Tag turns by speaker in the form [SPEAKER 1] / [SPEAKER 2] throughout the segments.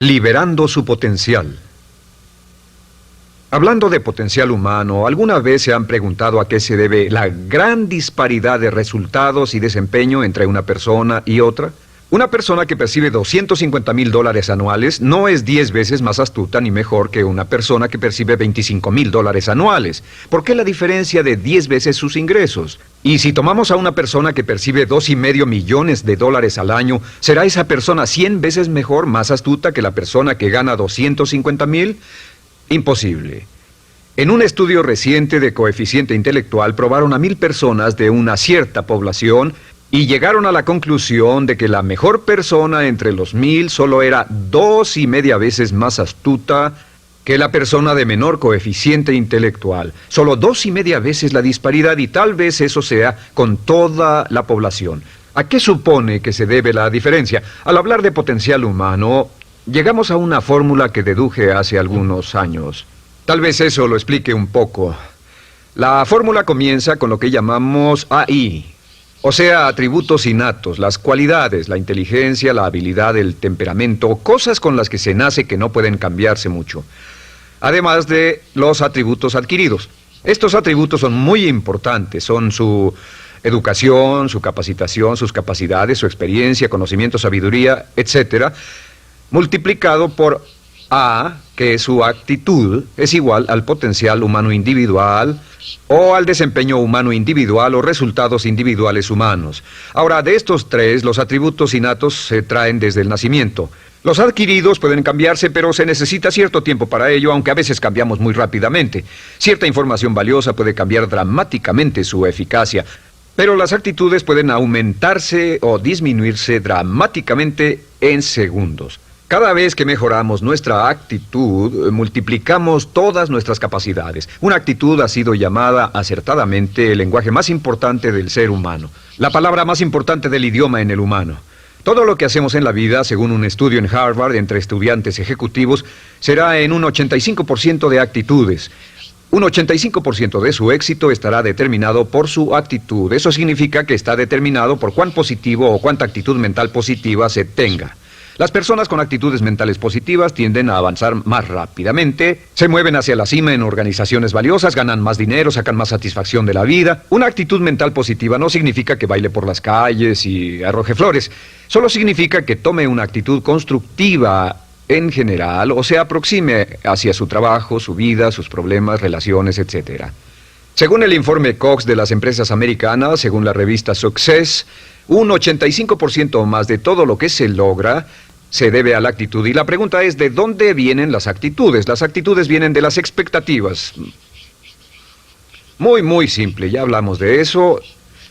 [SPEAKER 1] Liberando su potencial. Hablando de potencial humano, ¿alguna vez se han preguntado a qué se debe la gran disparidad de resultados y desempeño entre una persona y otra? Una persona que percibe $250,000 anuales no es 10 veces más astuta ni mejor que una persona que percibe $25,000 anuales. ¿Por qué la diferencia de 10 veces sus ingresos? Y si tomamos a una persona que percibe $2,5 millones al año, ¿será esa persona 100 veces mejor, más astuta que la persona que gana $250,000? Imposible. En un estudio reciente de coeficiente intelectual probaron a 1,000 personas de una cierta población y llegaron a la conclusión de que la mejor persona entre los 1,000 solo era 2,5 veces más astuta que la persona de menor coeficiente intelectual. Solo 2,5 veces la disparidad, y tal vez eso sea con toda la población. ¿A qué supone que se debe la diferencia? Al hablar de potencial humano, llegamos a una fórmula que deduje hace algunos años. Tal vez eso lo explique un poco. La fórmula comienza con lo que llamamos AI, o sea, atributos innatos, las cualidades, la inteligencia, la habilidad, el temperamento, cosas con las que se nace que no pueden cambiarse mucho. Además de los atributos adquiridos. Estos atributos son muy importantes, son su educación, su capacitación, sus capacidades, su experiencia, conocimiento, sabiduría, etcétera, multiplicado por A, que es su actitud, es igual al potencial humano individual o al desempeño humano individual o resultados individuales humanos. Ahora, de estos tres, los atributos innatos se traen desde el nacimiento. Los adquiridos pueden cambiarse, pero se necesita cierto tiempo para ello, aunque a veces cambiamos muy rápidamente. Cierta información valiosa puede cambiar dramáticamente su eficacia, pero las actitudes pueden aumentarse o disminuirse dramáticamente en segundos. Cada vez que mejoramos nuestra actitud, multiplicamos todas nuestras capacidades. Una actitud ha sido llamada acertadamente el lenguaje más importante del ser humano, la palabra más importante del idioma en el humano. Todo lo que hacemos en la vida, según un estudio en Harvard entre estudiantes ejecutivos, será en un 85% de actitudes. Un 85% de su éxito estará determinado por su actitud. Eso significa que está determinado por cuán positivo o cuánta actitud mental positiva se tenga. Las personas con actitudes mentales positivas tienden a avanzar más rápidamente, se mueven hacia la cima en organizaciones valiosas, ganan más dinero, sacan más satisfacción de la vida. Una actitud mental positiva no significa que baile por las calles y arroje flores. Solo significa que tome una actitud constructiva en general o se aproxime hacia su trabajo, su vida, sus problemas, relaciones, etc. Según el informe Cox de las empresas americanas, según la revista Success, un 85% o más de todo lo que se logra se debe a la actitud. Y la pregunta es, ¿de dónde vienen las actitudes? Las actitudes vienen de las expectativas. Muy simple, ya hablamos de eso.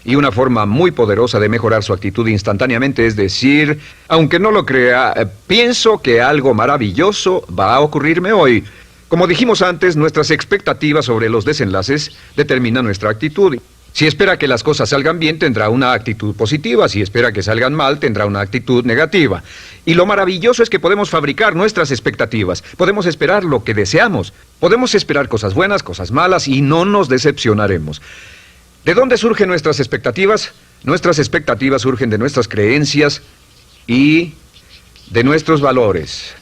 [SPEAKER 1] Y una forma muy poderosa de mejorar su actitud instantáneamente es decir, aunque no lo crea, pienso que algo maravilloso va a ocurrirme hoy. Como dijimos antes, nuestras expectativas sobre los desenlaces determinan nuestra actitud. Si espera que las cosas salgan bien, tendrá una actitud positiva. Si espera que salgan mal, tendrá una actitud negativa. Y lo maravilloso es que podemos fabricar nuestras expectativas. Podemos esperar lo que deseamos. Podemos esperar cosas buenas, cosas malas, y no nos decepcionaremos. ¿De dónde surgen nuestras expectativas? Nuestras expectativas surgen de nuestras creencias y de nuestros valores.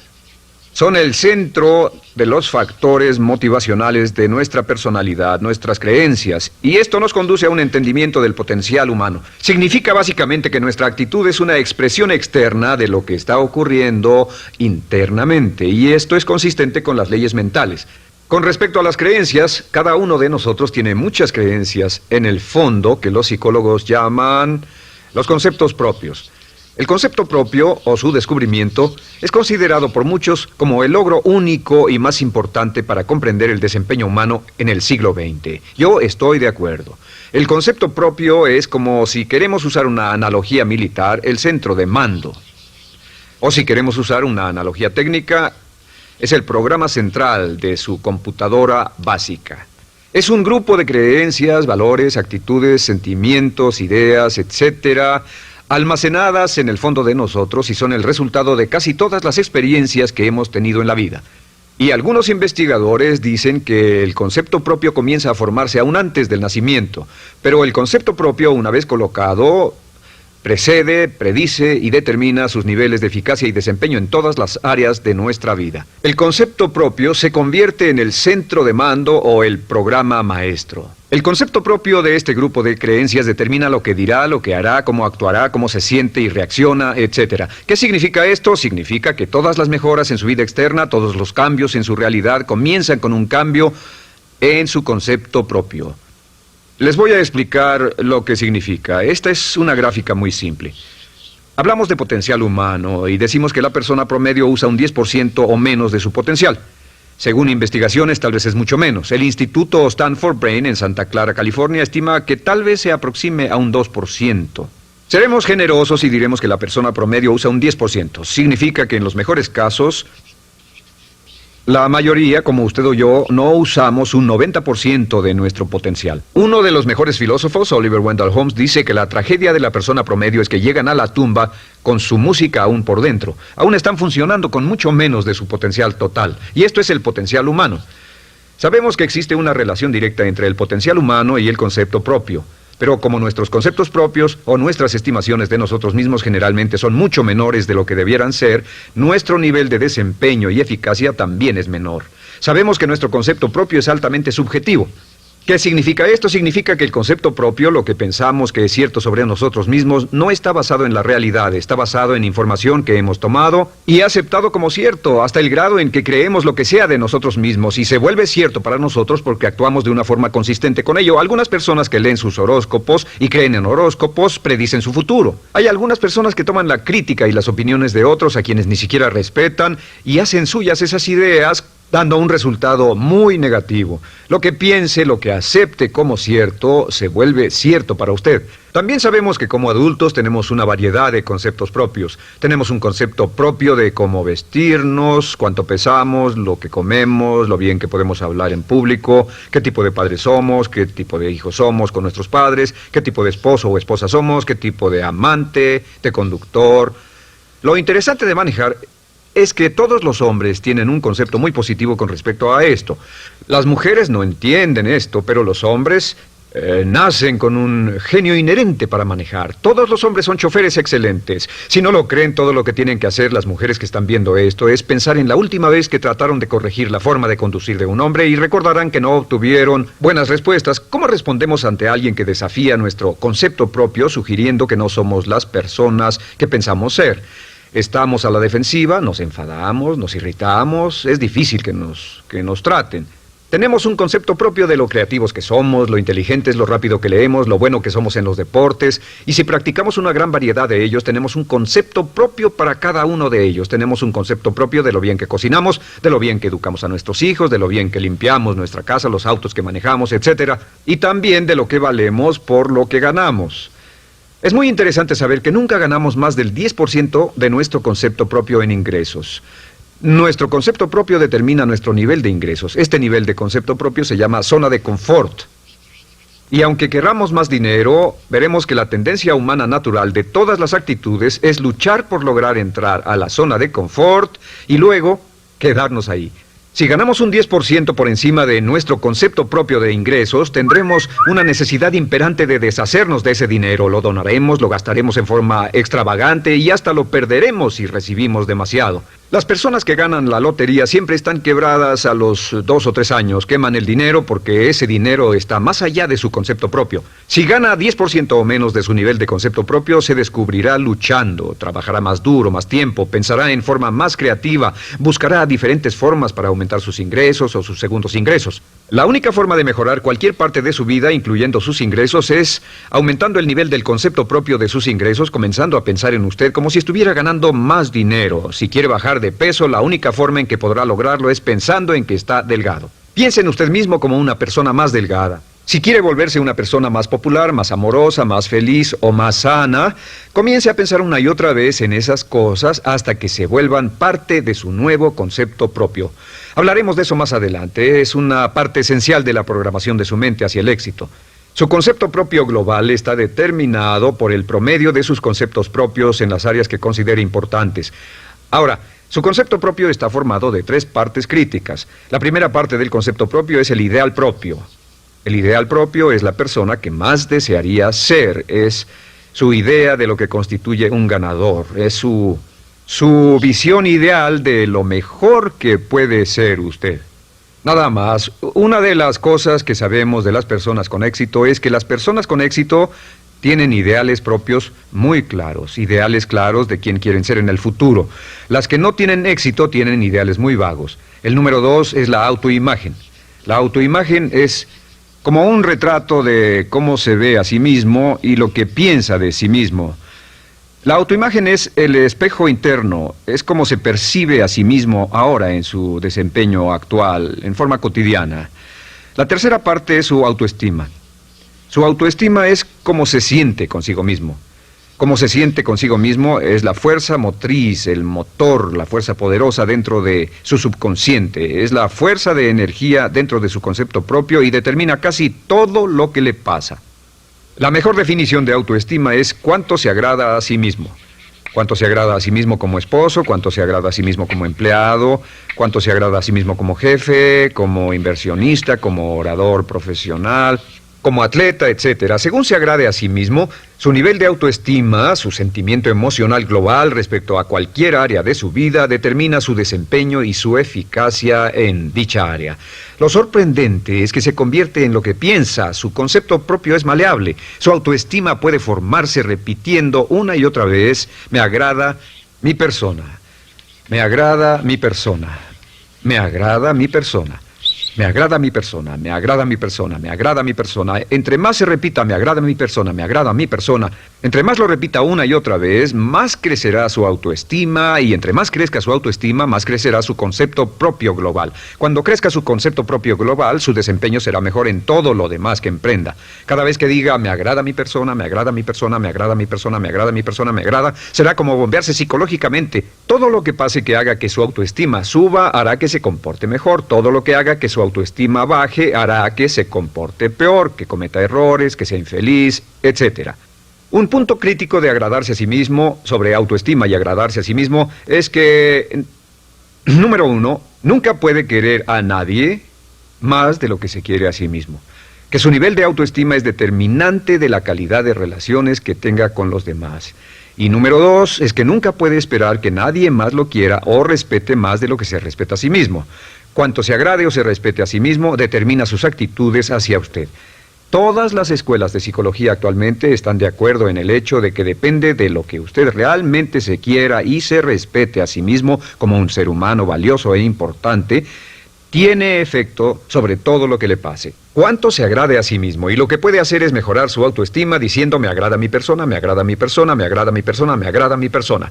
[SPEAKER 1] Son el centro de los factores motivacionales de nuestra personalidad, nuestras creencias. Y esto nos conduce a un entendimiento del potencial humano. Significa básicamente que nuestra actitud es una expresión externa de lo que está ocurriendo internamente. Y esto es consistente con las leyes mentales. Con respecto a las creencias, cada uno de nosotros tiene muchas creencias en el fondo que los psicólogos llaman los conceptos propios. El concepto propio, o su descubrimiento, es considerado por muchos como el logro único y más importante para comprender el desempeño humano en el siglo XX. Yo estoy de acuerdo. El concepto propio es como, si queremos usar una analogía militar, el centro de mando. O si queremos usar una analogía técnica, es el programa central de su computadora básica. Es un grupo de creencias, valores, actitudes, sentimientos, ideas, etcétera, almacenadas en el fondo de nosotros y son el resultado de casi todas las experiencias que hemos tenido en la vida. Y algunos investigadores dicen que el concepto propio comienza a formarse aún antes del nacimiento, pero el concepto propio, una vez colocado, Precede, predice y determina sus niveles de eficacia y desempeño en todas las áreas de nuestra vida. El concepto propio se convierte en el centro de mando o el programa maestro. El concepto propio de este grupo de creencias determina lo que dirá, lo que hará, cómo actuará, cómo se siente y reacciona, etc. ¿Qué significa esto? Significa que todas las mejoras en su vida externa, todos los cambios en su realidad comienzan con un cambio en su concepto propio. Les voy a explicar lo que significa. Esta es una gráfica muy simple. Hablamos de potencial humano y decimos que la persona promedio usa un 10% o menos de su potencial. Según investigaciones, tal vez es mucho menos. El Instituto Stanford Brain en Santa Clara, California, estima que tal vez se aproxime a un 2%. Seremos generosos y diremos que la persona promedio usa un 10%. Significa que en los mejores casos, la mayoría, como usted o yo, no usamos un 90% de nuestro potencial. Uno de los mejores filósofos, Oliver Wendell Holmes, dice que la tragedia de la persona promedio es que llegan a la tumba con su música aún por dentro. Aún están funcionando con mucho menos de su potencial total. Y esto es el potencial humano. Sabemos que existe una relación directa entre el potencial humano y el concepto propio. Pero como nuestros conceptos propios o nuestras estimaciones de nosotros mismos generalmente son mucho menores de lo que debieran ser, nuestro nivel de desempeño y eficacia también es menor. Sabemos que nuestro concepto propio es altamente subjetivo. ¿Qué significa esto? Significa que el concepto propio, lo que pensamos que es cierto sobre nosotros mismos, no está basado en la realidad, está basado en información que hemos tomado y aceptado como cierto, hasta el grado en que creemos lo que sea de nosotros mismos y se vuelve cierto para nosotros porque actuamos de una forma consistente con ello. Algunas personas que leen sus horóscopos y creen en horóscopos predicen su futuro. Hay algunas personas que toman la crítica y las opiniones de otros a quienes ni siquiera respetan y hacen suyas esas ideas, dando un resultado muy negativo. Lo que piense, lo que acepte como cierto, se vuelve cierto para usted. También sabemos que como adultos tenemos una variedad de conceptos propios. Tenemos un concepto propio de cómo vestirnos, cuánto pesamos, lo que comemos, lo bien que podemos hablar en público, qué tipo de padres somos, qué tipo de hijos somos con nuestros padres, qué tipo de esposo o esposa somos, qué tipo de amante, de conductor. Lo interesante de manejar es que todos los hombres tienen un concepto muy positivo con respecto a esto. Las mujeres no entienden esto, pero los hombres nacen con un genio inherente para manejar. Todos los hombres son choferes excelentes. Si no lo creen, todo lo que tienen que hacer las mujeres que están viendo esto es pensar en la última vez que trataron de corregir la forma de conducir de un hombre y recordarán que no obtuvieron buenas respuestas. ¿Cómo respondemos ante alguien que desafía nuestro concepto propio, sugiriendo que no somos las personas que pensamos ser? Estamos a la defensiva, nos enfadamos, nos irritamos, es difícil que nos traten. Tenemos un concepto propio de lo creativos que somos, lo inteligentes, lo rápido que leemos, lo bueno que somos en los deportes, y si practicamos una gran variedad de ellos, tenemos un concepto propio para cada uno de ellos. Tenemos un concepto propio de lo bien que cocinamos, de lo bien que educamos a nuestros hijos, de lo bien que limpiamos nuestra casa, los autos que manejamos, etc. Y también de lo que valemos por lo que ganamos. Es muy interesante saber que nunca ganamos más del 10% de nuestro concepto propio en ingresos. Nuestro concepto propio determina nuestro nivel de ingresos. Este nivel de concepto propio se llama zona de confort. Y aunque querramos más dinero, veremos que la tendencia humana natural de todas las actitudes es luchar por lograr entrar a la zona de confort y luego quedarnos ahí. Si ganamos un 10% por encima de nuestro concepto propio de ingresos, tendremos una necesidad imperante de deshacernos de ese dinero. Lo donaremos, lo gastaremos en forma extravagante y hasta lo perderemos si recibimos demasiado. Las personas que ganan la lotería siempre están quebradas a los 2 o 3 años. Queman el dinero porque ese dinero está más allá de su concepto propio. Si gana 10% o menos de su nivel de concepto propio, se descubrirá luchando, trabajará más duro, más tiempo, pensará en forma más creativa, buscará diferentes formas para aumentar sus ingresos o sus segundos ingresos. La única forma de mejorar cualquier parte de su vida, incluyendo sus ingresos, es aumentando el nivel del concepto propio de sus ingresos, comenzando a pensar en usted como si estuviera ganando más dinero. Si quiere bajar de peso, la única forma en que podrá lograrlo es pensando en que está delgado. Piense en usted mismo como una persona más delgada. Si quiere volverse una persona más popular, más amorosa, más feliz o más sana, comience a pensar una y otra vez en esas cosas hasta que se vuelvan parte de su nuevo concepto propio. Hablaremos de eso más adelante. Es una parte esencial de la programación de su mente hacia el éxito. Su concepto propio global está determinado por el promedio de sus conceptos propios en las áreas que considere importantes. Ahora, su concepto propio está formado de 3 partes críticas. La primera parte del concepto propio es el ideal propio. El ideal propio es la persona que más desearía ser, es su idea de lo que constituye un ganador, es su visión ideal de lo mejor que puede ser usted. Nada más, una de las cosas que sabemos de las personas con éxito es que las personas con éxito tienen ideales propios muy claros, ideales claros de quién quieren ser en el futuro. Las que no tienen éxito tienen ideales muy vagos. El número 2 es la autoimagen. La autoimagen es como un retrato de cómo se ve a sí mismo y lo que piensa de sí mismo. La autoimagen es el espejo interno, es como se percibe a sí mismo ahora en su desempeño actual, en forma cotidiana. La tercera parte es su autoestima. Su autoestima es cómo se siente consigo mismo. Cómo se siente consigo mismo es la fuerza motriz, el motor, la fuerza poderosa dentro de su subconsciente. Es la fuerza de energía dentro de su concepto propio y determina casi todo lo que le pasa. La mejor definición de autoestima es cuánto se agrada a sí mismo. Cuánto se agrada a sí mismo como esposo, cuánto se agrada a sí mismo como empleado, cuánto se agrada a sí mismo como jefe, como inversionista, como orador profesional, como atleta, etcétera. Según se agrade a sí mismo, su nivel de autoestima, su sentimiento emocional global respecto a cualquier área de su vida, determina su desempeño y su eficacia en dicha área. Lo sorprendente es que se convierte en lo que piensa, su concepto propio es maleable, su autoestima puede formarse repitiendo una y otra vez, me agrada mi persona, me agrada mi persona, me agrada mi persona. Me agrada mi persona, me agrada mi persona, me agrada mi persona. Entre más se repita, me agrada mi persona, me agrada mi persona, entre más lo repita una y otra vez, más crecerá su autoestima y entre más crezca su autoestima, más crecerá su concepto propio global. Cuando crezca su concepto propio global, su desempeño será mejor en todo lo demás que emprenda. Cada vez que diga, me agrada mi persona, me agrada mi persona, me agrada mi persona, me agrada mi persona, me agrada, será como bombearse psicológicamente. Todo lo que pase que haga que su autoestima suba, hará que se comporte mejor. Todo lo que haga que su autoestima baje hará que se comporte peor, que cometa errores, que sea infeliz, etc. Un punto crítico de agradarse a sí mismo, sobre autoestima y agradarse a sí mismo, es que, número 1, nunca puede querer a nadie más de lo que se quiere a sí mismo. Que su nivel de autoestima es determinante de la calidad de relaciones que tenga con los demás. Y número 2, es que nunca puede esperar que nadie más lo quiera o respete más de lo que se respeta a sí mismo. Cuanto se agrade o se respete a sí mismo, determina sus actitudes hacia usted. Todas las escuelas de psicología actualmente están de acuerdo en el hecho de que depende de lo que usted realmente se quiera y se respete a sí mismo como un ser humano valioso e importante, tiene efecto sobre todo lo que le pase. Cuánto se agrade a sí mismo, y lo que puede hacer es mejorar su autoestima diciendo me agrada mi persona, me agrada mi persona, me agrada mi persona, me agrada mi persona.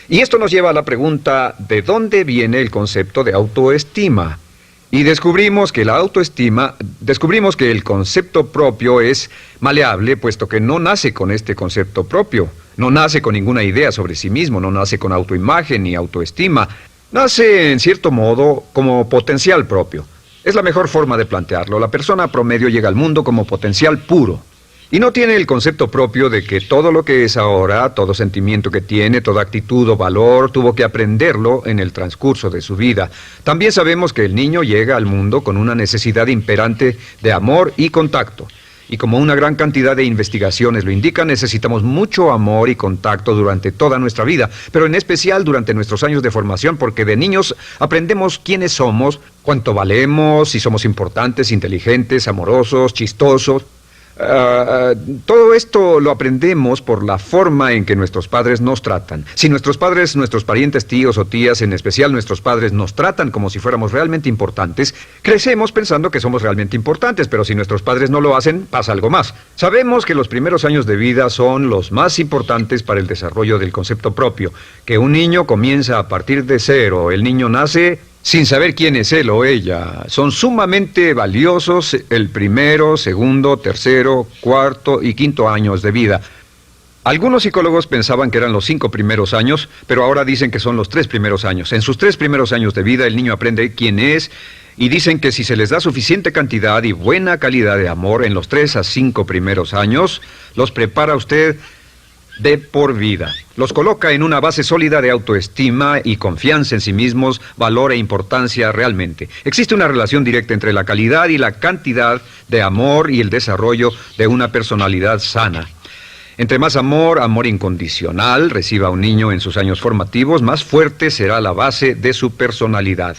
[SPEAKER 1] Y esto nos lleva a la pregunta, ¿de dónde viene el concepto de autoestima? Y descubrimos que el concepto propio es maleable, puesto que no nace con este concepto propio, no nace con ninguna idea sobre sí mismo, no nace con autoimagen ni autoestima. Nace, en cierto modo, como potencial propio. Es la mejor forma de plantearlo. La persona promedio llega al mundo como potencial puro. Y no tiene el concepto propio de que todo lo que es ahora, todo sentimiento que tiene, toda actitud o valor, tuvo que aprenderlo en el transcurso de su vida. También sabemos que el niño llega al mundo con una necesidad imperante de amor y contacto. Y como una gran cantidad de investigaciones lo indican, necesitamos mucho amor y contacto durante toda nuestra vida, pero en especial durante nuestros años de formación, porque de niños aprendemos quiénes somos, cuánto valemos, si somos importantes, inteligentes, amorosos, chistosos. Todo esto lo aprendemos por la forma en que nuestros padres nos tratan. Si nuestros padres, nuestros parientes, tíos o tías, en especial nuestros padres, nos tratan como si fuéramos realmente importantes, crecemos pensando que somos realmente importantes, pero si nuestros padres no lo hacen, pasa algo más. Sabemos que los primeros años de vida son los más importantes para el desarrollo del concepto propio, que un niño comienza a partir de cero. El niño nace sin saber quién es él o ella. Son sumamente valiosos el primero, segundo, tercero, cuarto y quinto años de vida. Algunos psicólogos pensaban que eran los 5 primeros años, pero ahora dicen que son los 3 primeros años. En sus 3 primeros años de vida el niño aprende quién es y dicen que si se les da suficiente cantidad y buena calidad de amor en los 3 a 5 primeros años, los prepara usted de por vida. Los coloca en una base sólida de autoestima y confianza en sí mismos, valor e importancia realmente. Existe una relación directa entre la calidad y la cantidad de amor y el desarrollo de una personalidad sana. Entre más amor, amor incondicional, reciba un niño en sus años formativos, más fuerte será la base de su personalidad.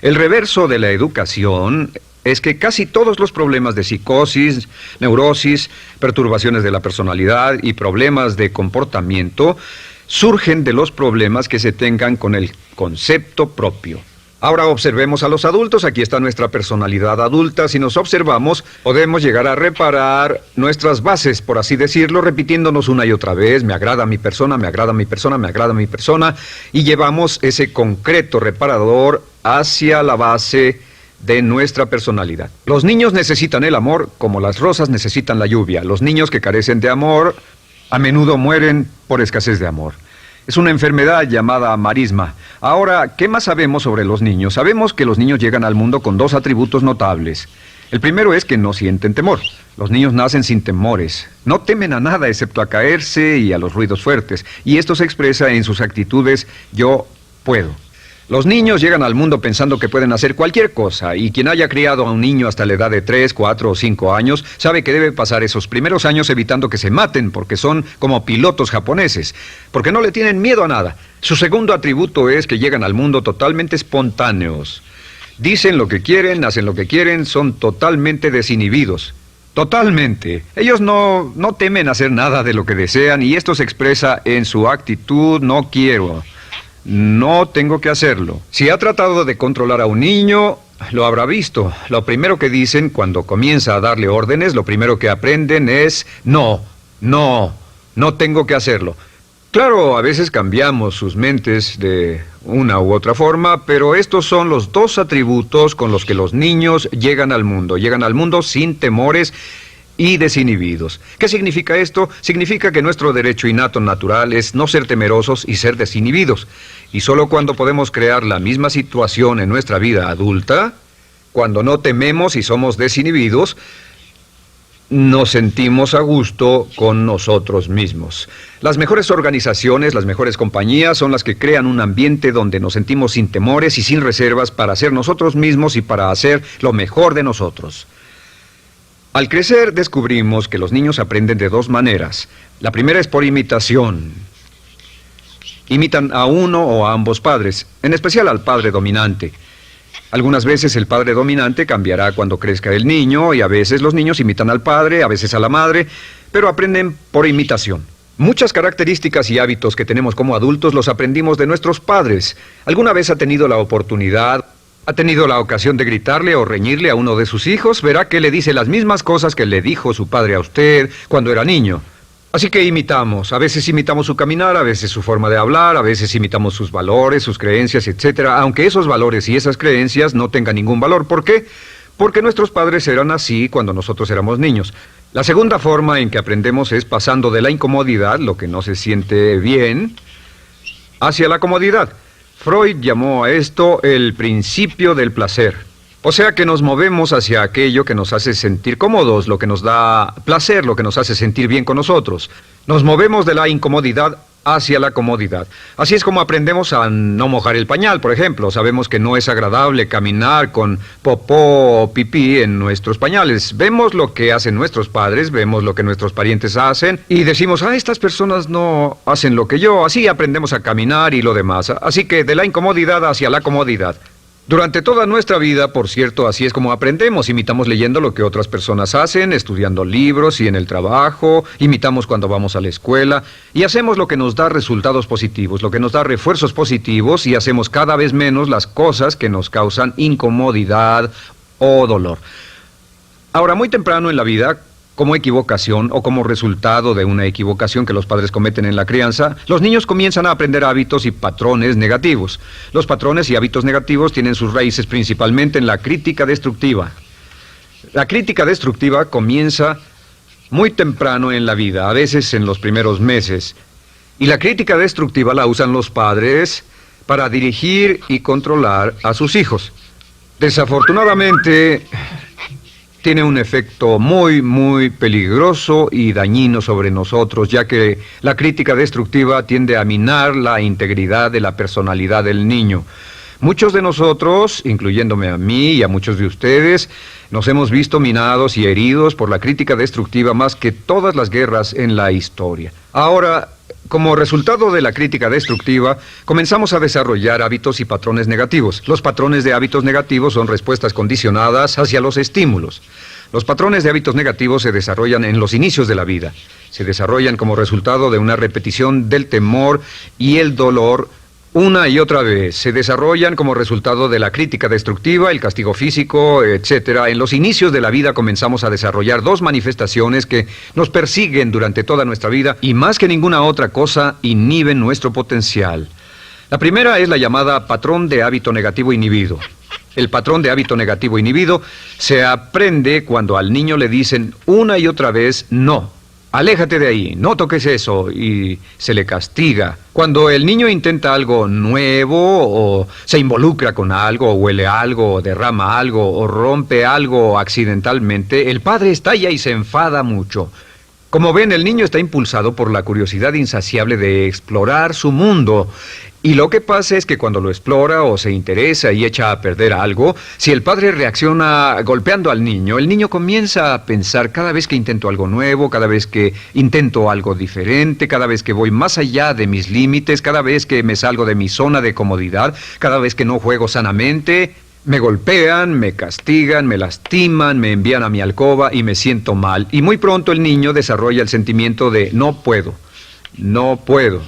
[SPEAKER 1] El reverso de la educación es que casi todos los problemas de psicosis, neurosis, perturbaciones de la personalidad y problemas de comportamiento surgen de los problemas que se tengan con el concepto propio. Ahora observemos a los adultos. Aquí está nuestra personalidad adulta. Si nos observamos, podemos llegar a reparar nuestras bases, por así decirlo, repitiéndonos una y otra vez: me agrada mi persona, me agrada mi persona, me agrada mi persona, y llevamos ese concreto reparador hacia la base de nuestra personalidad. Los niños necesitan el amor como las rosas necesitan la lluvia. Los niños que carecen de amor a menudo mueren por escasez de amor. Es una enfermedad llamada marisma. Ahora, ¿qué más sabemos sobre los niños? Sabemos que los niños llegan al mundo con dos atributos notables. El primero es que no sienten temor. Los niños nacen sin temores. No temen a nada excepto a caerse y a los ruidos fuertes. Y esto se expresa en sus actitudes: yo puedo. Los niños llegan al mundo pensando que pueden hacer cualquier cosa, y quien haya criado a un niño hasta la edad de 3, 4 o 5 años sabe que debe pasar esos primeros años evitando que se maten, porque son como pilotos japoneses, porque no le tienen miedo a nada. Su segundo atributo es que llegan al mundo totalmente espontáneos. Dicen lo que quieren, hacen lo que quieren, son totalmente desinhibidos. Totalmente. Ellos no temen hacer nada de lo que desean, y esto se expresa en su actitud: no quiero. No tengo que hacerlo. Si ha tratado de controlar a un niño, lo habrá visto. Lo primero que dicen cuando comienza a darle órdenes, lo primero que aprenden es: no tengo que hacerlo. Claro, a veces cambiamos sus mentes de una u otra forma, pero estos son los dos atributos con los que los niños llegan al mundo. Llegan al mundo sin temores y desinhibidos. ¿Qué significa esto? Significa que nuestro derecho innato natural es no ser temerosos y ser desinhibidos. Y solo cuando podemos crear la misma situación en nuestra vida adulta, cuando no tememos y somos desinhibidos, nos sentimos a gusto con nosotros mismos. Las mejores organizaciones, las mejores compañías son las que crean un ambiente donde nos sentimos sin temores y sin reservas para ser nosotros mismos y para hacer lo mejor de nosotros. Al crecer descubrimos que los niños aprenden de dos maneras. La primera es por imitación. Imitan a uno o a ambos padres, en especial al padre dominante. Algunas veces el padre dominante cambiará cuando crezca el niño, y a veces los niños imitan al padre, a veces a la madre, pero aprenden por imitación. Muchas características y hábitos que tenemos como adultos los aprendimos de nuestros padres. ¿Alguna vez ha tenido la oportunidad, ha tenido la ocasión de gritarle o reñirle a uno de sus hijos? Verá que le dice las mismas cosas que le dijo su padre a usted cuando era niño. Así que imitamos. A veces imitamos su caminar, a veces su forma de hablar, a veces imitamos sus valores, sus creencias, etcétera, aunque esos valores y esas creencias no tengan ningún valor. ¿Por qué? Porque nuestros padres eran así cuando nosotros éramos niños. La segunda forma en que aprendemos es pasando de la incomodidad, lo que no se siente bien, hacia la comodidad. Freud llamó a esto el principio del placer. O sea que nos movemos hacia aquello que nos hace sentir cómodos, lo que nos da placer, lo que nos hace sentir bien con nosotros. Nos movemos de la incomodidad hacia la comodidad. Así es como aprendemos a no mojar el pañal, por ejemplo. Sabemos que no es agradable caminar con popó o pipí en nuestros pañales. Vemos lo que hacen nuestros padres, vemos lo que nuestros parientes hacen y decimos: estas personas no hacen lo que yo. Así aprendemos a caminar y lo demás. Así que de la incomodidad hacia la comodidad. Durante toda nuestra vida, por cierto, así es como aprendemos. Imitamos leyendo lo que otras personas hacen, estudiando libros y en el trabajo, imitamos cuando vamos a la escuela, y hacemos lo que nos da resultados positivos, lo que nos da refuerzos positivos, y hacemos cada vez menos las cosas que nos causan incomodidad o dolor. Ahora, muy temprano en la vida, como equivocación o como resultado de una equivocación que los padres cometen en la crianza, los niños comienzan a aprender hábitos y patrones negativos. Los patrones y hábitos negativos tienen sus raíces principalmente en la crítica destructiva. La crítica destructiva comienza muy temprano en la vida, a veces en los primeros meses. Y la crítica destructiva la usan los padres para dirigir y controlar a sus hijos. Desafortunadamente, tiene un efecto muy peligroso y dañino sobre nosotros, ya que la crítica destructiva tiende a minar la integridad de la personalidad del niño. Muchos de nosotros, incluyéndome a mí y a muchos de ustedes, nos hemos visto minados y heridos por la crítica destructiva más que todas las guerras en la historia. Ahora, como resultado de la crítica destructiva, comenzamos a desarrollar hábitos y patrones negativos. Los patrones de hábitos negativos son respuestas condicionadas hacia los estímulos. Los patrones de hábitos negativos se desarrollan en los inicios de la vida. Se desarrollan como resultado de una repetición del temor y el dolor una y otra vez. Se desarrollan como resultado de la crítica destructiva, el castigo físico, etc. En los inicios de la vida comenzamos a desarrollar dos manifestaciones que nos persiguen durante toda nuestra vida y más que ninguna otra cosa inhiben nuestro potencial. La primera es la llamada patrón de hábito negativo inhibido. El patrón de hábito negativo inhibido se aprende cuando al niño le dicen una y otra vez no. Aléjate de ahí, no toques eso, y se le castiga. Cuando el niño intenta algo nuevo, o se involucra con algo, o huele algo, o derrama algo, o rompe algo accidentalmente, el padre estalla y se enfada mucho. Como ven, el niño está impulsado por la curiosidad insaciable de explorar su mundo. Y lo que pasa es que cuando lo explora o se interesa y echa a perder algo, si el padre reacciona golpeando al niño, el niño comienza a pensar cada vez que intento algo nuevo, cada vez que intento algo diferente, cada vez que voy más allá de mis límites, cada vez que me salgo de mi zona de comodidad, cada vez que no juego sanamente, me golpean, me castigan, me lastiman, me envían a mi alcoba y me siento mal. Y muy pronto el niño desarrolla el sentimiento de no puedo, no puedo.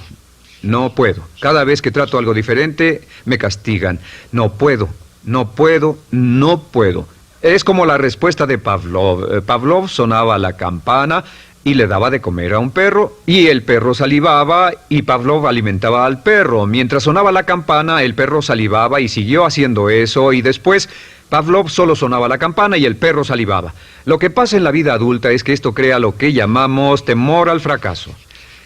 [SPEAKER 1] No puedo. Cada vez que trato algo diferente, me castigan. No puedo, no puedo, no puedo. Es como la respuesta de Pavlov. Pavlov sonaba la campana y le daba de comer a un perro, y el perro salivaba, y Pavlov alimentaba al perro. Mientras sonaba la campana, el perro salivaba y siguió haciendo eso, y después Pavlov solo sonaba la campana y el perro salivaba. Lo que pasa en la vida adulta es que esto crea lo que llamamos temor al fracaso.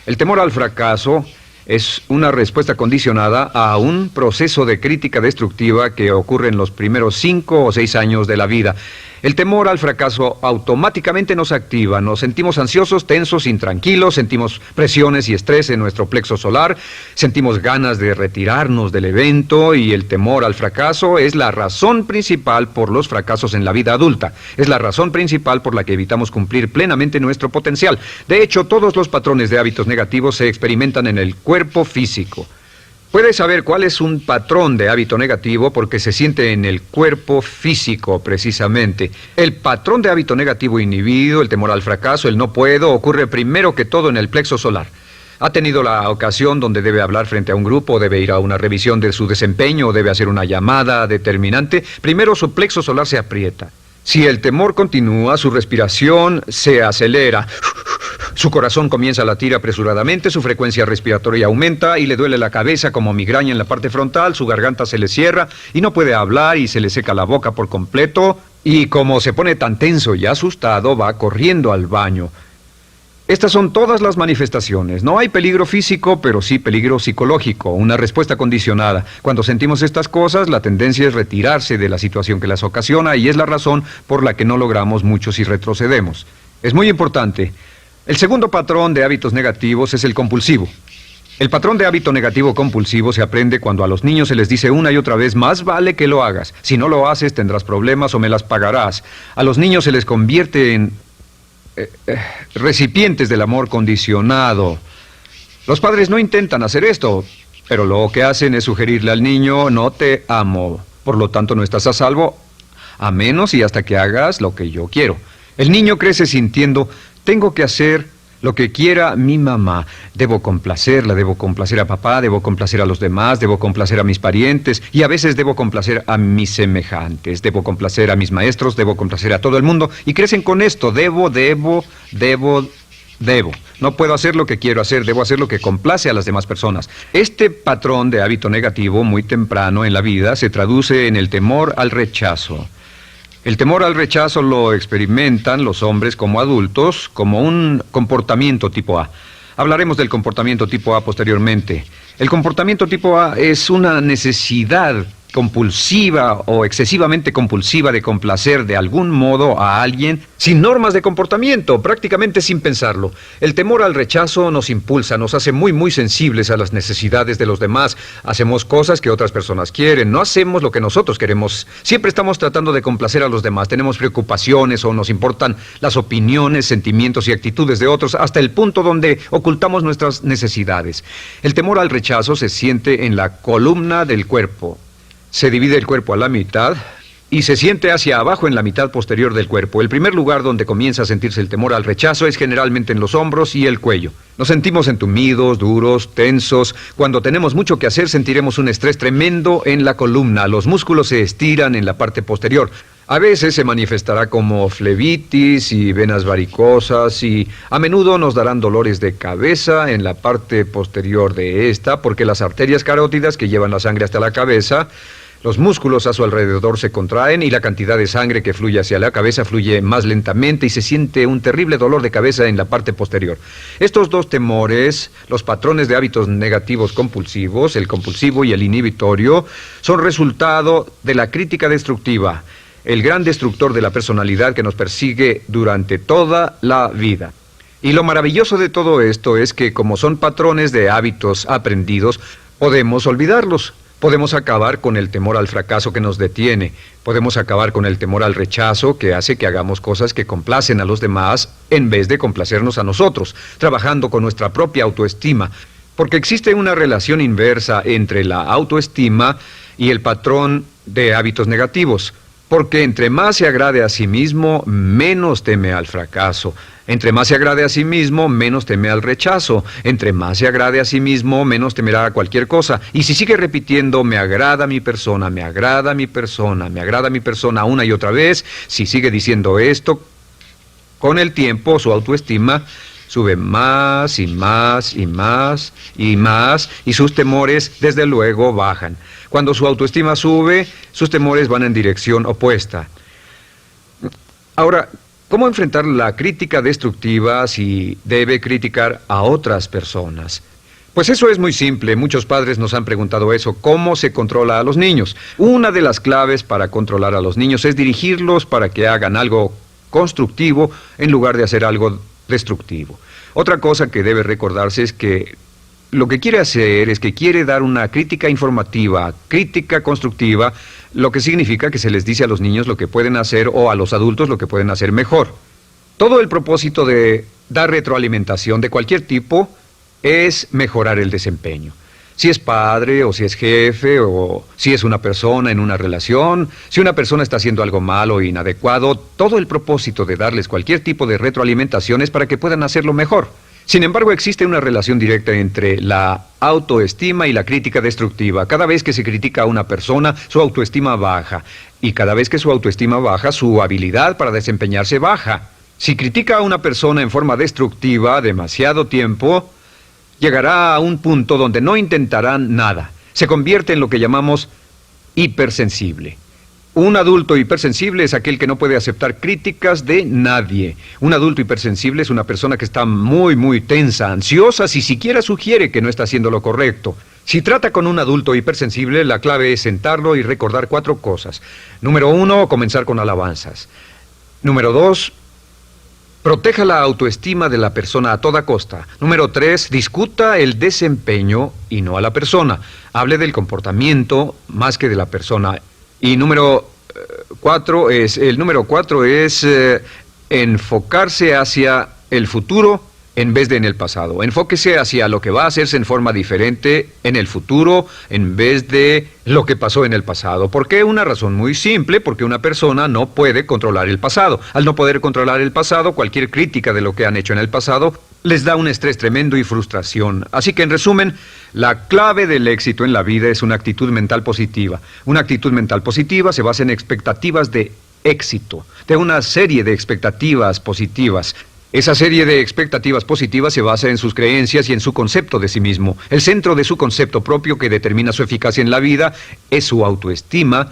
[SPEAKER 1] El temor al fracaso es una respuesta condicionada a un proceso de crítica destructiva que ocurre en los primeros 5 o 6 años de la vida. El temor al fracaso automáticamente nos activa, nos sentimos ansiosos, tensos, intranquilos, sentimos presiones y estrés en nuestro plexo solar, sentimos ganas de retirarnos del evento, y el temor al fracaso es la razón principal por los fracasos en la vida adulta. Es la razón principal por la que evitamos cumplir plenamente nuestro potencial. De hecho, todos los patrones de hábitos negativos se experimentan en el cuerpo físico. Puedes saber cuál es un patrón de hábito negativo porque se siente en el cuerpo físico, precisamente. El patrón de hábito negativo inhibido, el temor al fracaso, el no puedo, ocurre primero que todo en el plexo solar. ¿Ha tenido la ocasión donde debe hablar frente a un grupo, debe ir a una revisión de su desempeño o debe hacer una llamada determinante? Primero su plexo solar se aprieta. Si el temor continúa, su respiración se acelera. Su corazón comienza a latir apresuradamente, su frecuencia respiratoria aumenta y le duele la cabeza como migraña en la parte frontal, su garganta se le cierra y no puede hablar y se le seca la boca por completo, y como se pone tan tenso y asustado, va corriendo al baño. Estas son todas las manifestaciones. No hay peligro físico, pero sí peligro psicológico, una respuesta condicionada. Cuando sentimos estas cosas, la tendencia es retirarse de la situación que las ocasiona, y es la razón por la que no logramos mucho si retrocedemos. Es muy importante. El segundo patrón de hábitos negativos es el compulsivo. El patrón de hábito negativo compulsivo se aprende cuando a los niños se les dice una y otra vez: más vale que lo hagas. Si no lo haces, tendrás problemas o me las pagarás. A los niños se les convierte en recipientes del amor condicionado. Los padres no intentan hacer esto, pero lo que hacen es sugerirle al niño: no te amo, por lo tanto no estás a salvo, a menos y hasta que hagas lo que yo quiero. El niño crece sintiendo: tengo que hacer lo que quiera mi mamá. Debo complacerla, debo complacer a papá, debo complacer a los demás, debo complacer a mis parientes, y a veces debo complacer a mis semejantes, debo complacer a mis maestros, debo complacer a todo el mundo, y crecen con esto: debo. No puedo hacer lo que quiero hacer, debo hacer lo que complace a las demás personas. Este patrón de hábito negativo muy temprano en la vida se traduce en el temor al rechazo. El temor al rechazo lo experimentan los hombres como adultos como un comportamiento tipo A. Hablaremos del comportamiento tipo A posteriormente. El comportamiento tipo A es una necesidad compulsiva o excesivamente compulsiva de complacer de algún modo a alguien sin normas de comportamiento, prácticamente sin pensarlo. El temor al rechazo nos impulsa, nos hace muy sensibles a las necesidades de los demás. Hacemos cosas que otras personas quieren, no hacemos lo que nosotros queremos. Siempre estamos tratando de complacer a los demás. Tenemos preocupaciones o nos importan las opiniones, sentimientos y actitudes de otros hasta el punto donde ocultamos nuestras necesidades. El temor al rechazo se siente en la columna del cuerpo. Se divide el cuerpo a la mitad y se siente hacia abajo en la mitad posterior del cuerpo. El primer lugar donde comienza a sentirse el temor al rechazo es generalmente en los hombros y el cuello. Nos sentimos entumidos, duros, tensos. Cuando tenemos mucho que hacer sentiremos un estrés tremendo en la columna. Los músculos se estiran en la parte posterior. A veces se manifestará como flebitis y venas varicosas y a menudo nos darán dolores de cabeza en la parte posterior de esta porque las arterias carótidas que llevan la sangre hasta la cabeza, los músculos a su alrededor se contraen y la cantidad de sangre que fluye hacia la cabeza fluye más lentamente y se siente un terrible dolor de cabeza en la parte posterior. Estos dos temores, los patrones de hábitos negativos compulsivos, el compulsivo y el inhibitorio, son resultado de la crítica destructiva, el gran destructor de la personalidad que nos persigue durante toda la vida. Y lo maravilloso de todo esto es que como son patrones de hábitos aprendidos, podemos olvidarlos. Podemos acabar con el temor al fracaso que nos detiene. Podemos acabar con el temor al rechazo que hace que hagamos cosas que complacen a los demás en vez de complacernos a nosotros, trabajando con nuestra propia autoestima. Porque existe una relación inversa entre la autoestima y el patrón de hábitos negativos. Porque entre más se agrade a sí mismo, menos teme al fracaso. Entre más se agrade a sí mismo, menos teme al rechazo. Entre más se agrade a sí mismo, menos temerá a cualquier cosa. Y si sigue repitiendo, me agrada mi persona, me agrada mi persona, me agrada mi persona una y otra vez, si sigue diciendo esto, con el tiempo su autoestima sube más y más y más y más y sus temores desde luego bajan. Cuando su autoestima sube, sus temores van en dirección opuesta. Ahora, ¿cómo enfrentar la crítica destructiva si debe criticar a otras personas? Pues eso es muy simple. Muchos padres nos han preguntado eso. ¿Cómo se controla a los niños? Una de las claves para controlar a los niños es dirigirlos para que hagan algo constructivo en lugar de hacer algo destructivo. Otra cosa que debe recordarse es que lo que quiere hacer es que quiere dar una crítica informativa, crítica constructiva, lo que significa que se les dice a los niños lo que pueden hacer o a los adultos lo que pueden hacer mejor. Todo el propósito de dar retroalimentación de cualquier tipo es mejorar el desempeño. Si es padre o si es jefe o si es una persona en una relación, si una persona está haciendo algo malo o inadecuado, todo el propósito de darles cualquier tipo de retroalimentación es para que puedan hacerlo mejor. Sin embargo, existe una relación directa entre la autoestima y la crítica destructiva. Cada vez que se critica a una persona, su autoestima baja. Y cada vez que su autoestima baja, su habilidad para desempeñarse baja. Si critica a una persona en forma destructiva demasiado tiempo, llegará a un punto donde no intentarán nada. Se convierte en lo que llamamos hipersensible. Un adulto hipersensible es aquel que no puede aceptar críticas de nadie. Un adulto hipersensible es una persona que está muy tensa, ansiosa, si siquiera sugiere que no está haciendo lo correcto. Si trata con un adulto hipersensible, la clave es sentarlo y recordar 4 cosas. Número 1, comenzar con alabanzas. Número 2, proteja la autoestima de la persona a toda costa. Número 3, discuta el desempeño y no a la persona. Hable del comportamiento más que de la persona. Y número 4 es enfocarse hacia el futuro en vez de en el pasado. Enfóquese hacia lo que va a hacerse en forma diferente en el futuro en vez de lo que pasó en el pasado. ¿Por qué? Una razón muy simple, porque una persona no puede controlar el pasado. Al no poder controlar el pasado, cualquier crítica de lo que han hecho en el pasado les da un estrés tremendo y frustración. Así que, en resumen, la clave del éxito en la vida es una actitud mental positiva. Una actitud mental positiva se basa en expectativas de éxito, de una serie de expectativas positivas. Esa serie de expectativas positivas se basa en sus creencias y en su concepto de sí mismo. El centro de su concepto propio que determina su eficacia en la vida es su autoestima,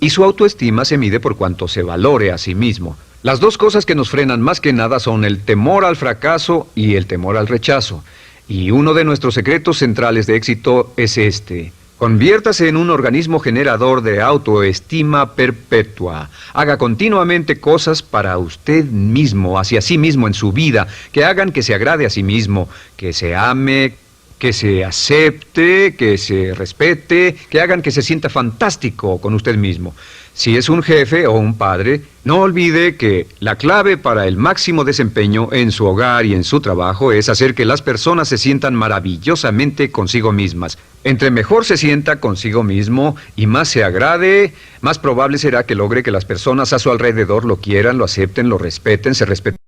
[SPEAKER 1] y su autoestima se mide por cuanto se valore a sí mismo. Las dos cosas que nos frenan más que nada son el temor al fracaso y el temor al rechazo. Y uno de nuestros secretos centrales de éxito es este: Conviértase en un organismo generador de autoestima perpetua. Haga continuamente cosas para usted mismo, hacia sí mismo en su vida, que hagan que se agrade a sí mismo, que se ame, que se acepte, que se respete, que hagan que se sienta fantástico con usted mismo. Si es un jefe o un padre, no olvide que la clave para el máximo desempeño en su hogar y en su trabajo es hacer que las personas se sientan maravillosamente consigo mismas. Entre mejor se sienta consigo mismo y más se agrade, más probable será que logre que las personas a su alrededor lo quieran, lo acepten, lo respeten, se respeten.